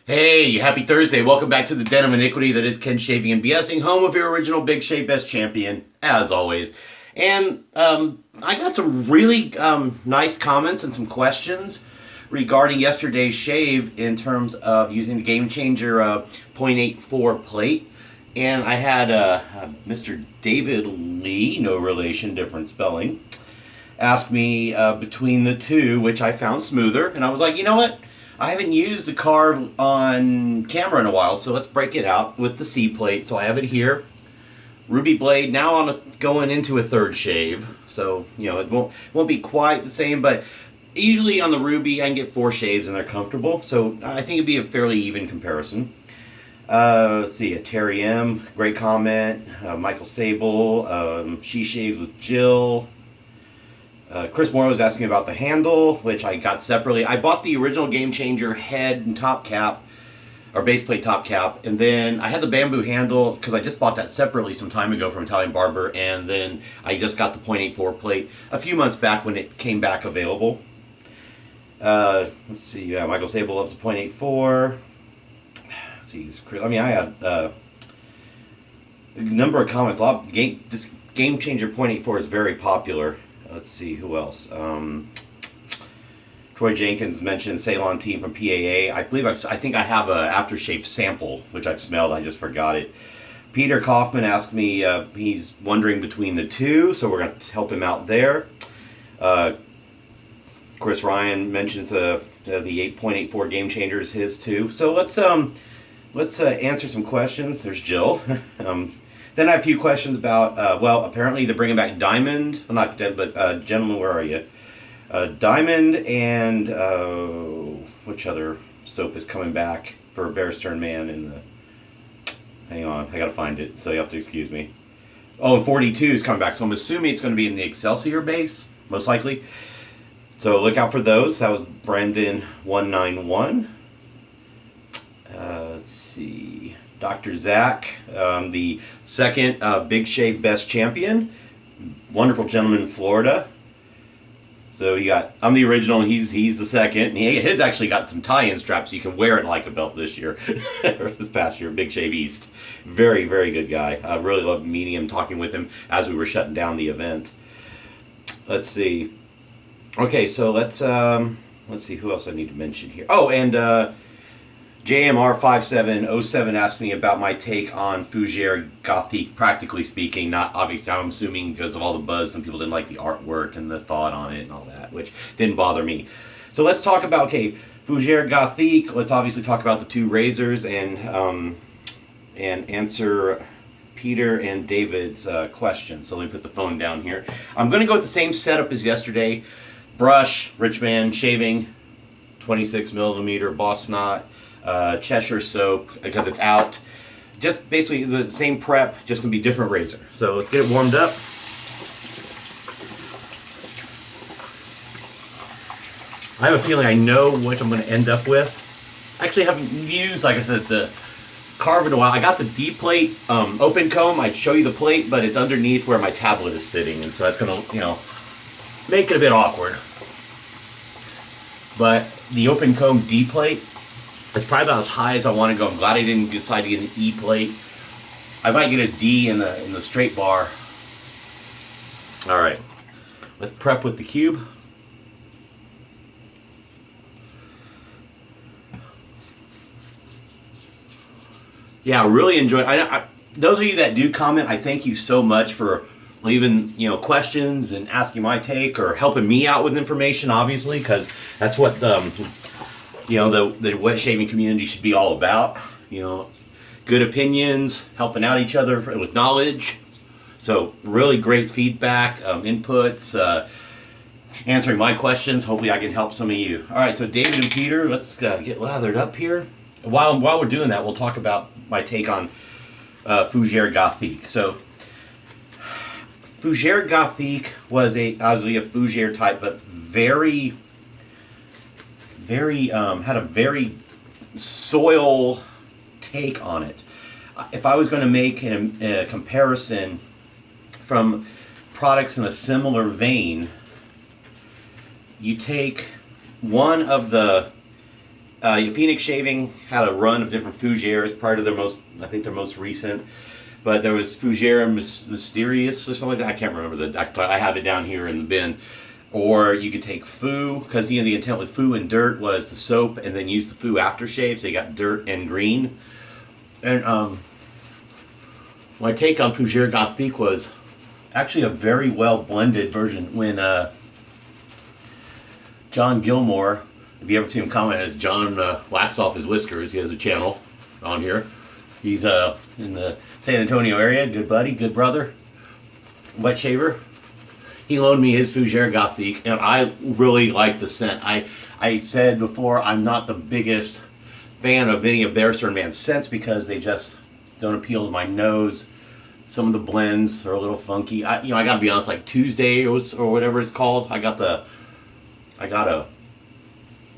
Hey, happy Thursday. Welcome back to the Den of Iniquity that is Ken Shaving and BSing, home of your original Big Shave Best Champion, as always. And I got some really nice comments and some questions regarding yesterday's shave in terms of using the Game Changer .84 plate. And I had Mr. David Lee, no relation, different spelling, ask me between the two, which I found smoother. And I was like, you know what? I haven't used the Karve on camera in a while, so let's break it out with the C plate. So I have it here. Ruby blade, now I'm going into a third shave. So, it won't be quite the same, but usually on the Ruby I can get 4 shaves and they're comfortable. So I think it'd be a fairly even comparison. Let's see, Terry M, great comment. Michael Sable, she shaves with Jill. Chris Moore was asking about the handle, which I got separately. I bought the original Game Changer head and top cap, or base plate top cap, and then I had the bamboo handle because I just bought that separately some time ago from Italian Barber, and then I just got the .84 plate a few months back when it came back available. Let's see, yeah, Michael Sable loves the .84. Let's see, I had a number of comments. This Game Changer .84 is very popular. Let's see, who else? Troy Jenkins mentioned Ceylon Team from PAA. I think I have an aftershave sample, which I've smelled. I just forgot it. Peter Kaufman asked me, he's wondering between the two, so we're going to help him out there. Chris Ryan mentions the 8.84 Game Changer is his too. So let's answer some questions. There's Jill. Then I have a few questions about, apparently they're bringing back Diamond. Well, not Dead, but gentlemen, where are you? Diamond and which other soap is coming back for Bear Stern Man? Hang on, I gotta find it, so you have to excuse me. Oh, and 42 is coming back, so I'm assuming it's going to be in the Excelsior base, most likely. So look out for those. That was Brandon191. Let's see. Dr. Zach, the second Big Shave Best Champion. Wonderful gentleman in Florida. So I'm the original, and he's the second. And his actually got some tie-in straps, so you can wear it like a belt this year. Or this past year, Big Shave East. Very, very good guy. I really loved meeting him, talking with him as we were shutting down the event. Let's see. Okay, so let's see who else I need to mention here. Oh, and JMR5707 asked me about my take on Fuer Gothik, practically speaking. Not obviously, I'm assuming because of all the buzz, some people didn't like the artwork and the thought on it and all that, which didn't bother me. So let's talk about, Fuer Gothik. Let's obviously talk about the two razors and answer Peter and David's questions. So let me put the phone down here. I'm going to go with the same setup as yesterday. Brush, Richman, shaving, 26 millimeter boss knot. Cheshire soap because it's out. Just basically the same prep, just gonna be different razor. So let's get it warmed up. I have a feeling I know what I'm gonna end up with. I actually haven't used, like I said, the Karve in a while. I got the D plate open comb. I'd show you the plate, but it's underneath where my tablet is sitting, and so that's gonna make it a bit awkward. But the open comb D plate, it's probably about as high as I want to go. I'm glad I didn't decide to get an E plate. I might get a D in the straight bar. All right, let's prep with the cube. Yeah, I really enjoyed. Those of you that do comment, I thank you so much for leaving questions and asking my take or helping me out with information. Obviously, because that's what the wet shaving community should be all about. Good opinions, helping out each other with knowledge. So really great feedback, inputs, answering my questions. Hopefully I can help some of you. All right, so David and Peter, let's get lathered up here. While we're doing that, we'll talk about my take on Fuer Gothik. So Fuer Gothik was obviously a Fougere type, but very had a very soil take on it. If I was going to make a comparison from products in a similar vein, you take one of the Phoenix Shaving had a run of different Fougeres prior to I think their most recent. But there was Fougere Mysterious or something like that. I can't remember I have it down here in the bin. Or you could take Fou, because the intent with Fou and dirt was the soap, and then use the Fou aftershave, so you got dirt and green. And my take on Fuer Gothik was actually a very well blended version. When John Gilmore, if you ever see him comment as John whacks off his whiskers, he has a channel on here. He's in the San Antonio area, good buddy, good brother, wet shaver. He loaned me his Fuer Gothik, and I really like the scent. I said before, I'm not the biggest fan of any of Bear Stern Man's scents because they just don't appeal to my nose. Some of the blends are a little funky. I gotta be honest, like Tuesday or whatever it's called. I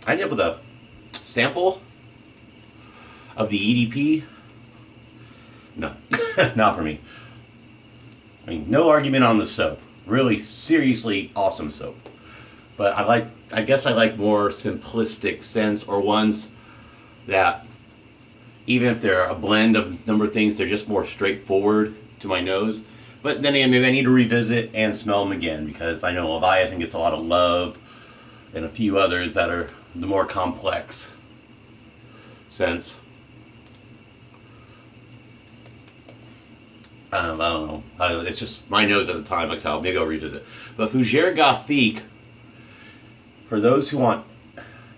ended up with a sample of the EDP. No, not for me. I mean, no argument on the soap. Really, seriously awesome soap. But I guess I like more simplistic scents, or ones that, even if they're a blend of a number of things, they're just more straightforward to my nose. But then again, maybe I need to revisit and smell them again, because I know Leviathan gets a lot of love, and a few others that are the more complex scents. I don't know. It's just my nose at the time. Like how maybe I'll revisit. But Fuer Gothik, for those who want,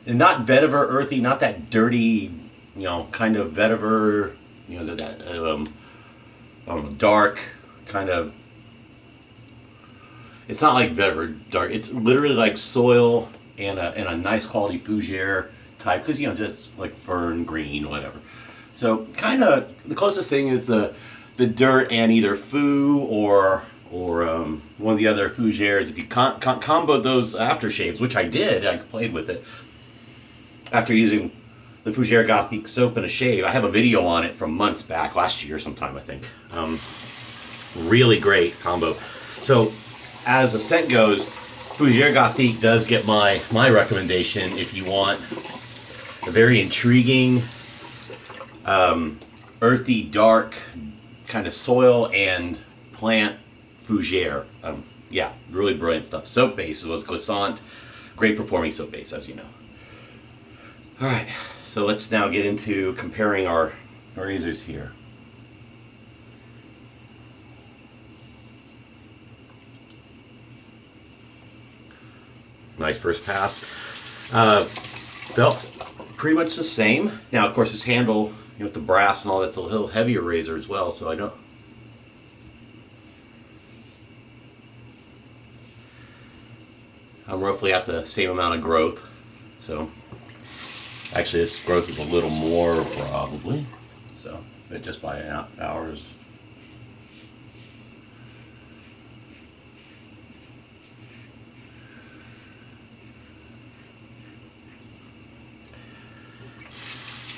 and not vetiver earthy, not that dirty, kind of vetiver, dark kind of. It's not like vetiver dark. It's literally like soil and a nice quality Fougere type, because just like fern green, whatever. So kind of the closest thing is the dirt and either Fou or one of the other Fougeres. If you combo those aftershaves, which I did, I played with it after using the Fuer Gothik soap and a shave. I have a video on it from months back, last year sometime, I think. Really great combo. So as a scent goes, Fuer Gothik does get my recommendation if you want a very intriguing, earthy, dark, kind of soil and plant Fougere. Yeah, really brilliant stuff. Soap base was glissant, great performing soap base, as you know. All right, so let's now get into comparing our razors here. Nice first pass. Belt pretty much the same. Now, of course, this handle, with the brass and all, that's a little heavier razor as well, so I'm roughly at the same amount of growth. So actually this growth is a little more probably, so but just by hours.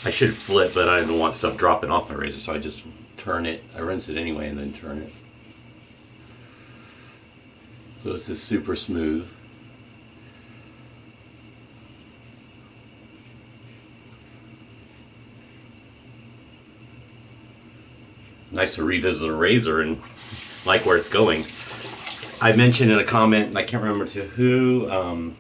I should flip, but I don't want stuff dropping off my razor, so I just turn it. I rinse it anyway and then turn it. So this is super smooth. Nice to revisit a razor and like where it's going. I mentioned in a comment, and I can't remember to who,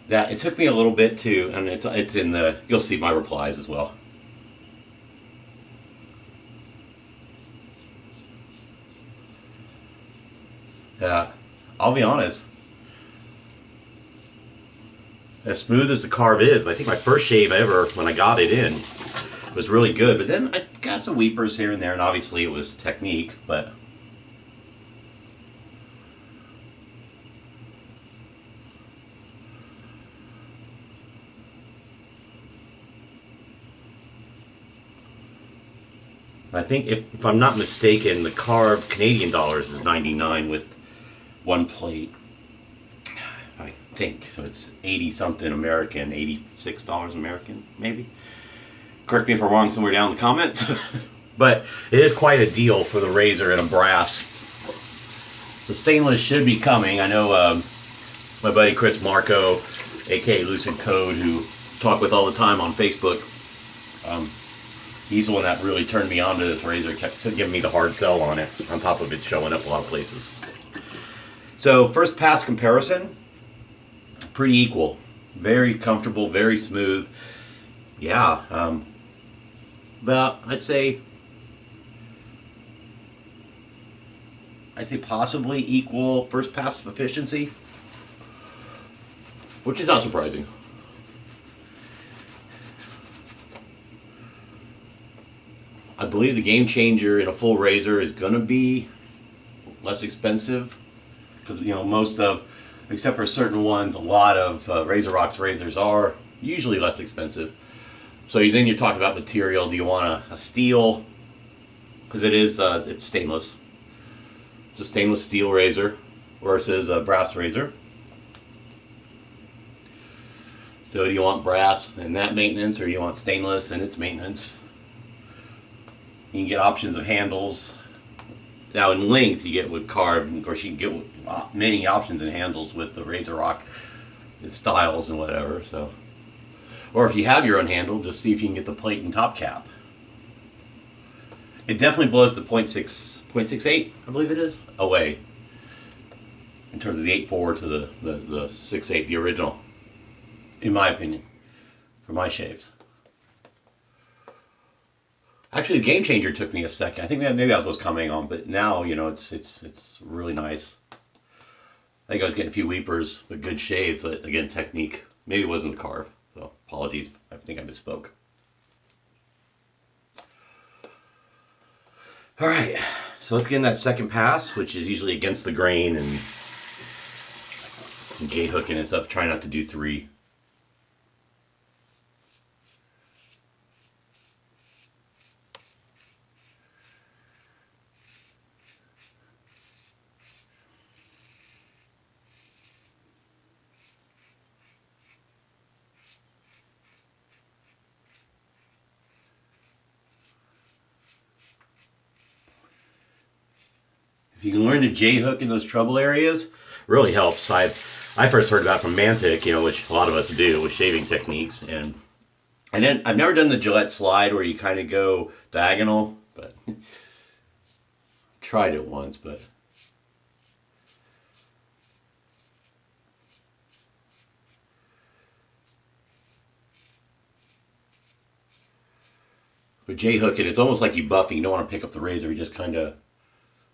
that it took me a little bit to, and it's in the, you'll see my replies as well. I'll be honest, as smooth as the Karve is, I think my first shave ever when I got it in was really good, but then I got some weepers here and there, and obviously it was technique, but I think, if I'm not mistaken, the Karve Canadian dollars is $99 with one plate. I think so. It's 80 something American, $86 American, maybe. Correct me if I'm wrong somewhere down in the comments. But it is quite a deal for the razor and a brass. The stainless should be coming. I know my buddy Chris Marco, aka Lucid Code, who talk with all the time on Facebook. He's the one that really turned me on to this razor, kept giving me the hard sell on it, on top of it showing up a lot of places. So first pass comparison, pretty equal. Very comfortable, very smooth. Yeah, but I'd say possibly equal first pass efficiency, which is not surprising. I believe the game changer in a full razor is going to be less expensive, because most of, except for certain ones, a lot of RazorRock's razors are usually less expensive. So then you're talking about material. Do you want a steel? Because it's stainless. It's a stainless steel razor versus a brass razor. So do you want brass and that maintenance, or do you want stainless and its maintenance? You can get options of handles. Now in length you get with Karve, and of course you can get many options in handles with the RazorRock styles and whatever. So, or if you have your own handle, just see if you can get the plate and top cap. It definitely blows the 0.68, I believe it is, away in terms of the 8.4 to the 6.8, the original, in my opinion, for my shaves. Actually, the game changer took me a second. I think maybe that was coming on, but now it's really nice. I think I was getting a few weepers, but good shave. But again, technique. Maybe it wasn't the Karve. So apologies. I think I misspoke. All right, so let's get in that second pass, which is usually against the grain and J-hooking and stuff. Try not to do 3. If you can learn to J-hook in those trouble areas, really helps. I first heard about it from Mantic, which a lot of us do with shaving techniques, and then I've never done the Gillette slide where you kind of go diagonal, but tried it once, but with J-hooking, it's almost like you buffing. You don't want to pick up the razor, you just kind of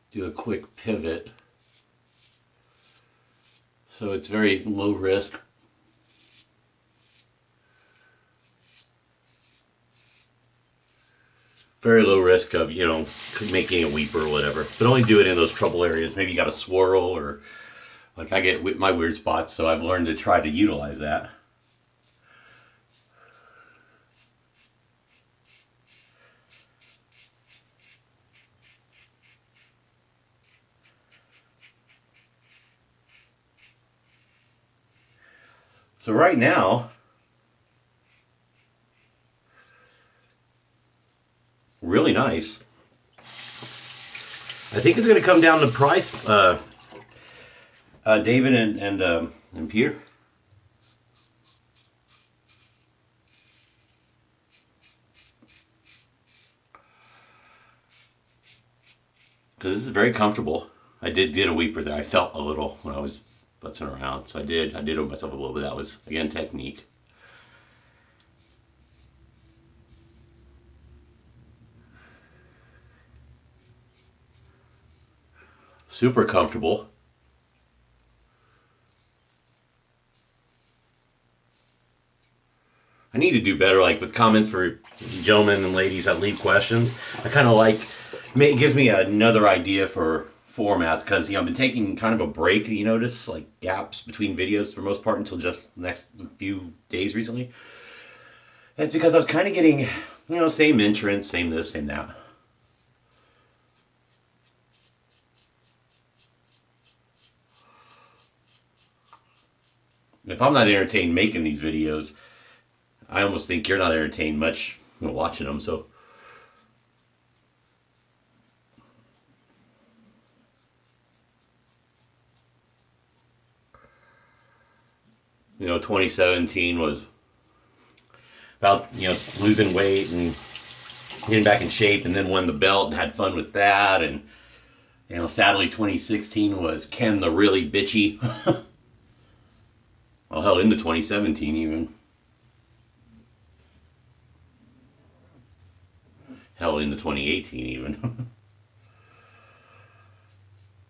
do a quick pivot. So it's very low risk. Very low risk of, making a weeper or whatever. But only do it in those trouble areas. Maybe you got a swirl, or like I get my weird spots, so I've learned to try to utilize that. So right now, really nice. I think it's going to come down to price, David and Peter. Because this is very comfortable. I did a weeper there. I felt a little when I was butzing around, so I did it myself a little bit. That was, again, technique. Super comfortable. I need to do better, like with comments for gentlemen and ladies that leave questions. I kind of like, it gives me another idea for formats, because I've been taking kind of a break, you notice, like gaps between videos for the most part until just the next few days recently. And it's because I was kind of getting, same entrance, same this, same that. If I'm not entertained making these videos, I almost think you're not entertained much watching them, so. 2017 was about, losing weight and getting back in shape, and then won the belt and had fun with that. And, sadly 2016 was Ken the really bitchy. Well, hell, into 2017 even. Hell, into 2018 even.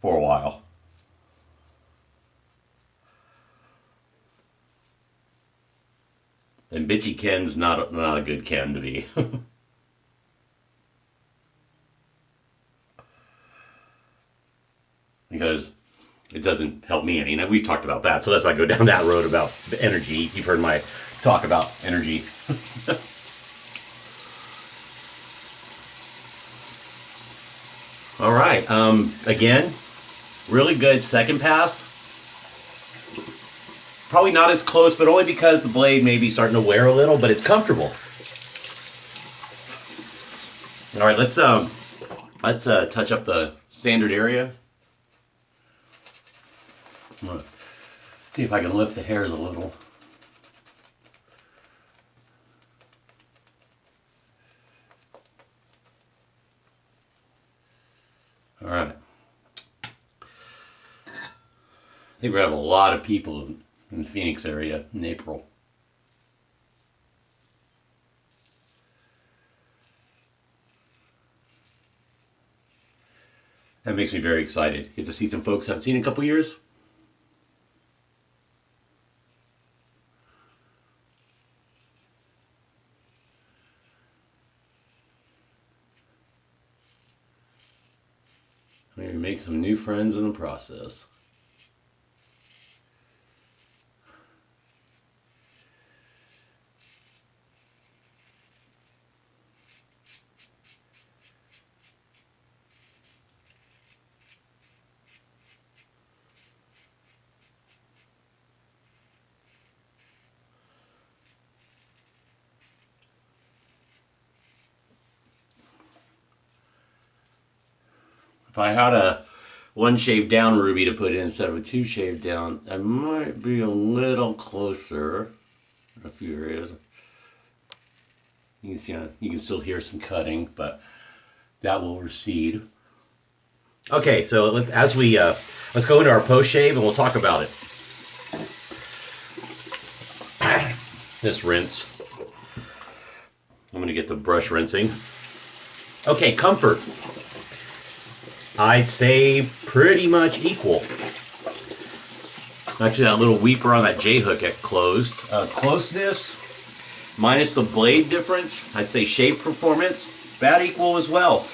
For a while. And bitchy Ken's not a good Ken to be. Because it doesn't help me any. We've talked about that, so let's not go down that road about the energy. You've heard my talk about energy. All right. Again, really good second pass. Probably not as close, but only because the blade may be starting to wear a little, but it's comfortable. All right, let's touch up the standard area. I'm gonna see if I can lift the hairs a little. All right. I think we have a lot of people in the Phoenix area in April. That makes me very excited. Get to see some folks I haven't seen in a couple years. Maybe make some new friends in the process. If I had a one shave down ruby to put in instead of a two shave down, I might be a little closer in a few areas. You can see, you can still hear some cutting, but that will recede. Okay, so let's go into our post shave and we'll talk about it. This rinse. I'm going to get the brush rinsing. Okay, comfort. I'd say pretty much equal. Actually, that little weeper on that J-hook got closed. Closeness, minus the blade difference, I'd say shave performance, about equal as well.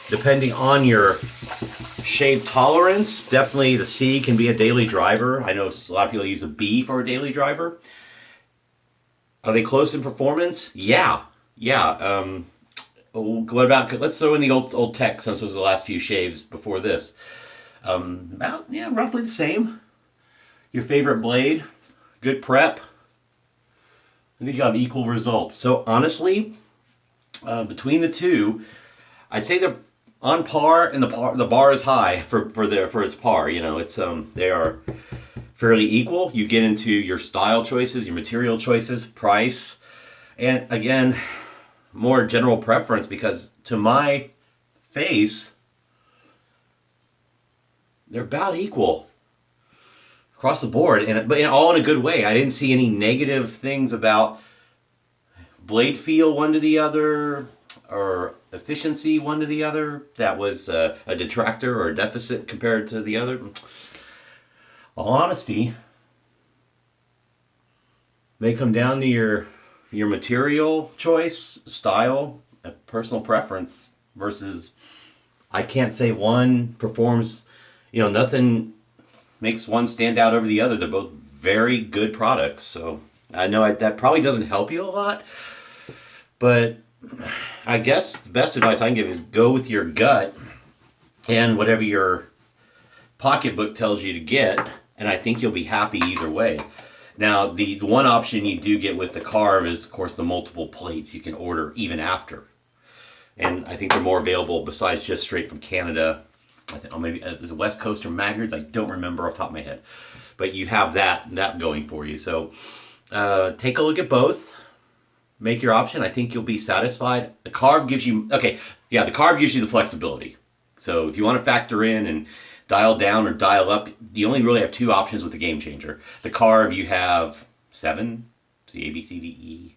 Depending on your shave tolerance, definitely the C can be a daily driver. I know a lot of people use a B for a daily driver. Are they close in performance? Yeah. What about, let's throw in the old tech since it was the last few shaves before this. Roughly the same. Your favorite blade, good prep. I think you got equal results. So honestly, between the two, I'd say they're on par, and the bar is high for its par. They are fairly equal. You get into your style choices, your material choices, price, and again, more general preference, because to my face, they're about equal across the board, but all in a good way. I didn't see any negative things about blade feel one to the other or efficiency one to the other that was a detractor or a deficit compared to the other. All honesty, may come down to your material choice, style, personal preference versus, I can't say one performs, nothing makes one stand out over the other. They're both very good products. So I know that probably doesn't help you a lot, but I guess the best advice I can give is go with your gut and whatever your pocketbook tells you to get, and I think you'll be happy either way. Now, the one option you do get with the Karve is, of course, the multiple plates you can order even after. And I think they're more available besides just straight from Canada. I think, maybe is it West Coast or Maggards? I don't remember off the top of my head. But you have that going for you. So Take a look at both. Make your option. I think you'll be satisfied. The Karve gives you, okay, yeah, the Karve gives you the flexibility. So if you want to factor in and dial down or dial up, you only really have two options with the Game Changer. The Karve, you have 7, see, A, B, C, D, E.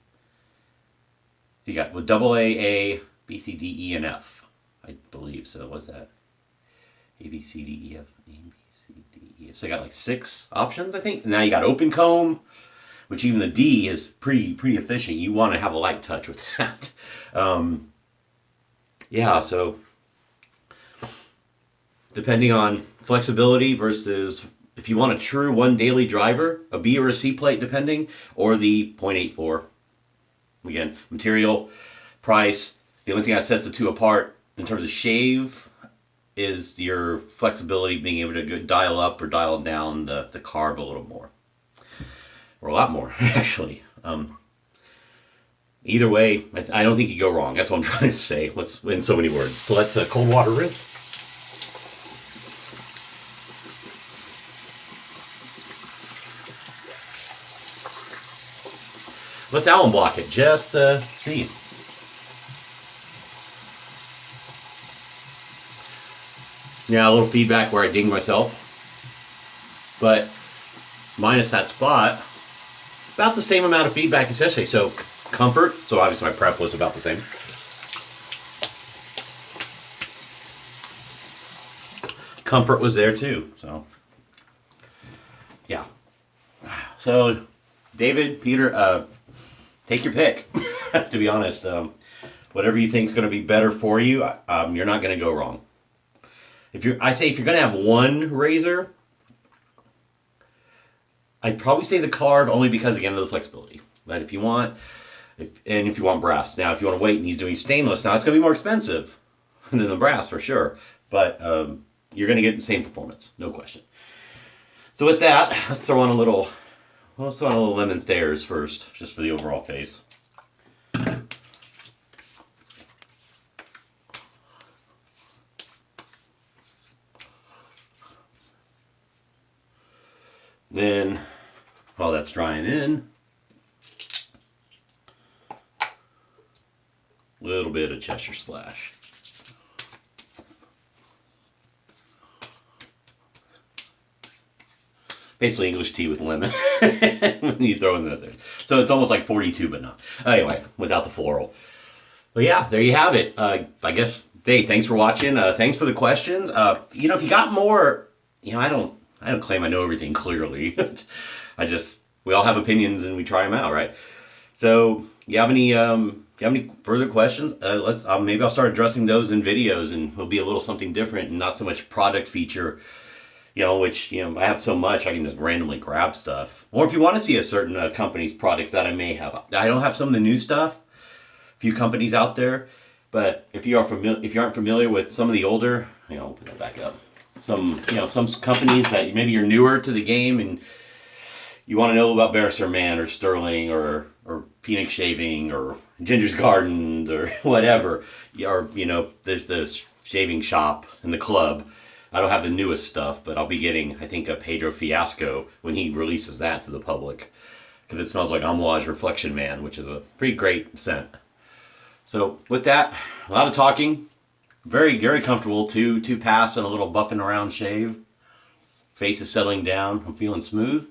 You got with double A, B, C, D, E, and F. I believe so. What's that? A, B, C, D, E, F, A, B, C, D, E, F. So you got like 6 options, I think. Now you got open comb, which even the D is pretty efficient. You want to have a light touch with that. Yeah, so depending on flexibility versus if you want a true one daily driver, a B or a C plate depending, or the 0.84. Again, material, price. The only thing that sets the two apart in terms of shave is your flexibility, being able to dial up or dial down the Karve a little more. Or a lot more, actually. Either way, I don't think you go wrong. That's what I'm trying to say. Let's in so many words. So let's cold water rinse. Let's Allen block it. Just see. Yeah, a little feedback where I ding myself, but minus that spot. About the same amount of feedback as yesterday. So comfort. So obviously my prep was about the same. Comfort was there too. So yeah. So David, Peter, take your pick. To be honest, whatever you think is going to be better for you, you're not going to go wrong. If you're going to have one razor, I'd probably say the Karve only because, again, of the flexibility. But if you want brass. Now, if you want to wait and he's doing stainless, now it's going to be more expensive than the brass for sure. But you're going to get the same performance, no question. So with that, let's throw on a little lemon Thayer's first, just for the overall face. Then, while that's drying in, a little bit of Cheshire Splash. Basically English tea with lemon when you throw in that there. So it's almost like 42, but not. Anyway, without the floral. But yeah, there you have it. I guess, hey, thanks for watching. Thanks for the questions. If you got more, I don't claim I know everything clearly. We all have opinions and we try them out, right? So, you have any further questions? Maybe I'll start addressing those in videos, and it'll be a little something different and not so much product feature. Which I have so much I can just randomly grab stuff. Or if you want to see a certain company's products that I may have, I don't have some of the new stuff. A few companies out there, but if you aren't familiar with some of the older, put that back up. Some companies that maybe you're newer to the game and you want to know about Barrister Man or Sterling or Phoenix Shaving or Ginger's Garden or whatever, or there's the shaving shop and the club. I don't have the newest stuff, but I'll be getting, I think, a Pedro Fiasco when he releases that to the public, because it smells like Amouage Reflection Man, which is a pretty great scent. So with that, a lot of talking. Very, very comfortable. Two pass and a little buffing around shave. Face is settling down. I'm feeling smooth.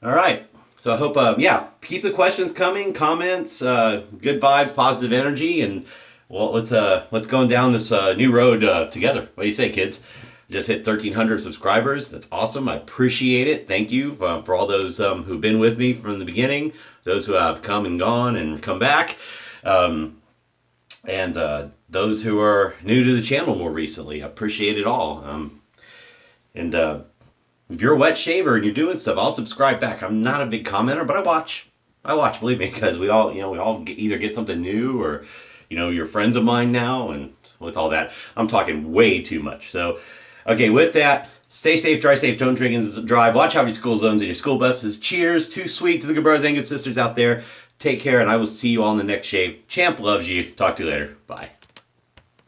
All right. So I hope, keep the questions coming, comments, good vibes, positive energy, and well, let's go down this new road together. What do you say, kids? Just hit 1,300 subscribers. That's awesome. I appreciate it. Thank you for all those who've been with me from the beginning, those who have come and gone and come back, and those who are new to the channel more recently. I appreciate it all. And if you're a wet shaver and you're doing stuff, I'll subscribe back. I'm not a big commenter, but I watch, believe me, because we all either get something new or you're friends of mine now, and with all that, I'm talking way too much. So, okay, with that, stay safe, drive safe, don't drink and drive. Watch out for your school zones and your school buses. Cheers, too sweet to the good brothers and good sisters out there. Take care, and I will see you all in the next shave. Champ loves you. Talk to you later. Bye.